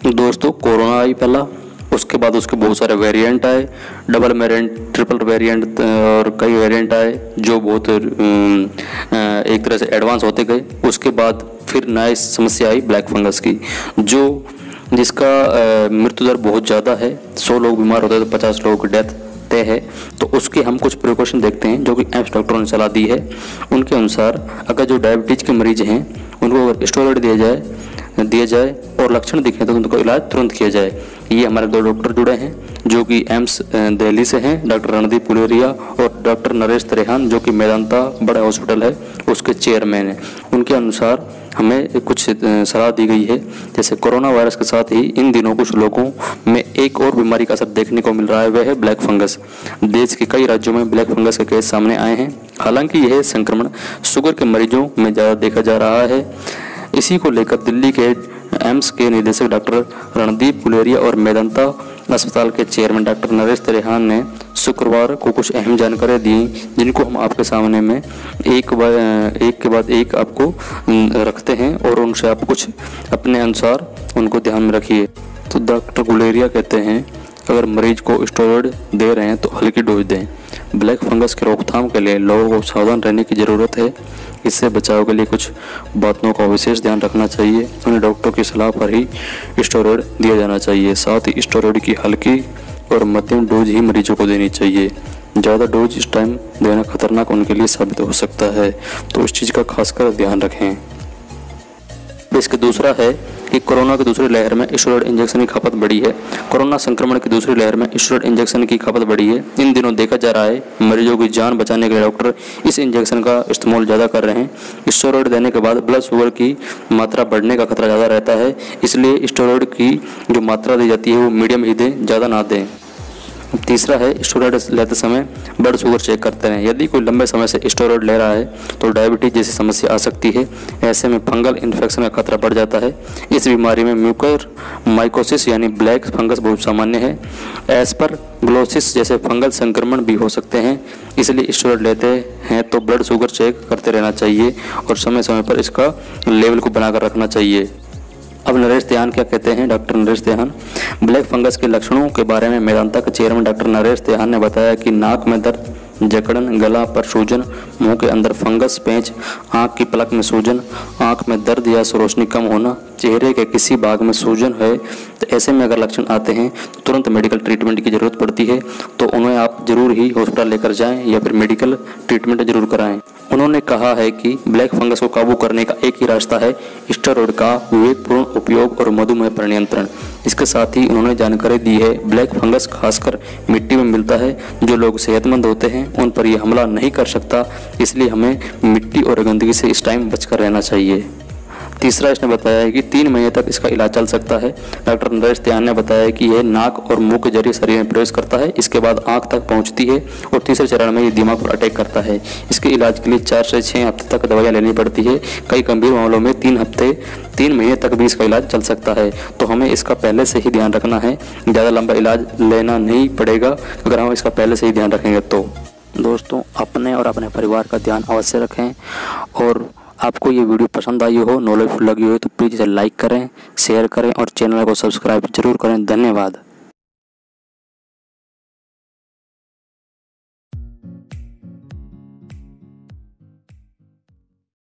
दोस्तों कोरोना आई पहला, उसके बाद उसके बहुत सारे वेरिएंट आए, डबल वेरिएंट, ट्रिपल वेरिएंट और कई वेरिएंट आए जो बहुत एक तरह से एडवांस होते गए। उसके बाद फिर नई समस्या आई ब्लैक फंगस की, जिसका मृत्यु दर बहुत ज़्यादा है। 100 लोग बीमार होते हैं तो 50 लोगों की डेथ तय है। तो उसके हम कुछ प्रिकॉशन देखते हैं जो कि एम्स डॉक्टरों ने सलाह दी है। उनके अनुसार अगर जो डायबिटीज़ के मरीज हैं उनको अगर स्टेरॉइड दिया जाए और लक्षण दिखें तो उनको इलाज तुरंत किया जाए। ये हमारे 2 डॉक्टर जुड़े हैं जो कि एम्स दिल्ली से हैं, डॉक्टर रणदीप गुलेरिया और डॉक्टर नरेश त्रेहान, जो कि मेदांता बड़ा हॉस्पिटल है उसके चेयरमैन हैं। उनके अनुसार हमें कुछ सलाह दी गई है। जैसे कोरोना वायरस के साथ ही इन दिनों कुछ लोगों में एक और बीमारी का असर देखने को मिल रहा है, वह है ब्लैक फंगस। देश के कई राज्यों में ब्लैक फंगस के केस सामने आए हैं। हालांकि यह संक्रमण शुगर के मरीजों में ज़्यादा देखा जा रहा है। इसी को लेकर दिल्ली के एम्स के निदेशक डॉक्टर रणदीप गुलेरिया और मेदांता अस्पताल के चेयरमैन डॉक्टर नरेश त्रेहान ने शुक्रवार को कुछ अहम जानकारी दी, जिनको हम आपके सामने में एक के बाद एक आपको रखते हैं और उनसे आप कुछ अपने अनुसार उनको ध्यान में रखिए। तो डॉक्टर गुलेरिया कहते हैं अगर मरीज को स्टेरॉइड दे रहे हैं तो हल्की डोज दें। ब्लैक फंगस की रोकथाम के लिए लोगों को सावधान रहने की ज़रूरत है। इससे बचाव के लिए कुछ बातों का विशेष ध्यान रखना चाहिए। उन्हें डॉक्टर की सलाह पर ही स्टेरॉइड दिया जाना चाहिए। साथ ही स्टेरॉइड की हल्की और मध्यम डोज ही मरीजों को देनी चाहिए। ज़्यादा डोज इस टाइम देना खतरनाक उनके लिए साबित हो सकता है, तो इस चीज़ का खासकर ध्यान रखें। इसके दूसरा है कि कोरोना की दूसरी लहर में स्टेरॉइड इंजेक्शन की खपत बढ़ी है। कोरोना संक्रमण की दूसरी लहर में स्टेरॉइड इंजेक्शन की खपत बढ़ी है। इन दिनों देखा जा रहा है मरीजों की जान बचाने के लिए डॉक्टर इस इंजेक्शन का इस्तेमाल ज़्यादा कर रहे हैं। स्टेरॉइड देने के बाद ब्लड शुगर की मात्रा बढ़ने का खतरा ज़्यादा रहता है, इसलिए स्टेरॉइड की जो मात्रा दी जाती है वो मीडियम ही दें, ज़्यादा ना दें। तीसरा है स्टेरॉइड लेते समय ब्लड शुगर चेक करते रहें। यदि कोई लंबे समय से स्टेरॉइड ले रहा है तो डायबिटीज जैसी समस्या आ सकती है। ऐसे में फंगल इन्फेक्शन का खतरा बढ़ जाता है। इस बीमारी में म्यूकर माइकोसिस यानी ब्लैक फंगस बहुत सामान्य है। एस्परगिलोसिस जैसे फंगल संक्रमण भी हो सकते हैं। इसलिए स्टेरॉइड लेते हैं तो ब्लड शुगर चेक करते रहना चाहिए और समय समय पर इसका लेवल को बनाकर रखना चाहिए। अब नरेश त्रेहान क्या कहते हैं? Doctor Naresh Trehan black fungus के लक्षणों के बारे में मेदांता के चेयरमैन डॉक्टर नरेश त्रेहान ने बताया कि नाक में दर्द, जकड़न, गला पर सूजन, मुंह के अंदर फंगस, पेंच, आंख की पलक में सूजन, आंख में दर्द या रोशनी कम होना, चेहरे के किसी भाग में सूजन है, तो ऐसे में अगर लक्षण आते हैं तो तुरंत मेडिकल ट्रीटमेंट की ज़रूरत पड़ती है। तो उन्हें आप ज़रूर ही हॉस्पिटल लेकर जाएं या फिर मेडिकल ट्रीटमेंट जरूर कराएं। उन्होंने कहा है कि ब्लैक फंगस को काबू करने का एक ही रास्ता है, स्टेरॉइड का विवेकपूर्ण उपयोग और मधुमेह पर नियंत्रण। इसके साथ ही उन्होंने जानकारी दी है ब्लैक फंगस खासकर मिट्टी में मिलता है। जो लोग सेहतमंद होते हैं उन पर यह हमला नहीं कर सकता, इसलिए हमें मिट्टी और गंदगी से इस टाइम बचकर रहना चाहिए। तीसरा इसने बताया है कि 3 महीने तक इसका इलाज चल सकता है। डॉक्टर नरेश त्रेहान ने बताया कि यह नाक और मुंह के जरिए शरीर में प्रवेश करता है, इसके बाद आंख तक पहुंचती है और तीसरे चरण में ये दिमाग पर अटैक करता है। इसके इलाज के लिए 4 से 6 हफ्ते तक दवाइयाँ लेनी पड़ती है। कई गंभीर मामलों में 3 महीने तक भी इसका इलाज चल सकता है। तो हमें इसका पहले से ही ध्यान रखना है, ज़्यादा लंबा इलाज लेना नहीं पड़ेगा अगर हम इसका पहले से ही ध्यान रखेंगे। तो दोस्तों अपने और अपने परिवार का ध्यान अवश्य रखें, और आपको ये वीडियो पसंद आई हो, नॉलेजफुल लगी हो तो प्लीज़ इसे लाइक करें, शेयर करें और चैनल को सब्सक्राइब जरूर करें। धन्यवाद।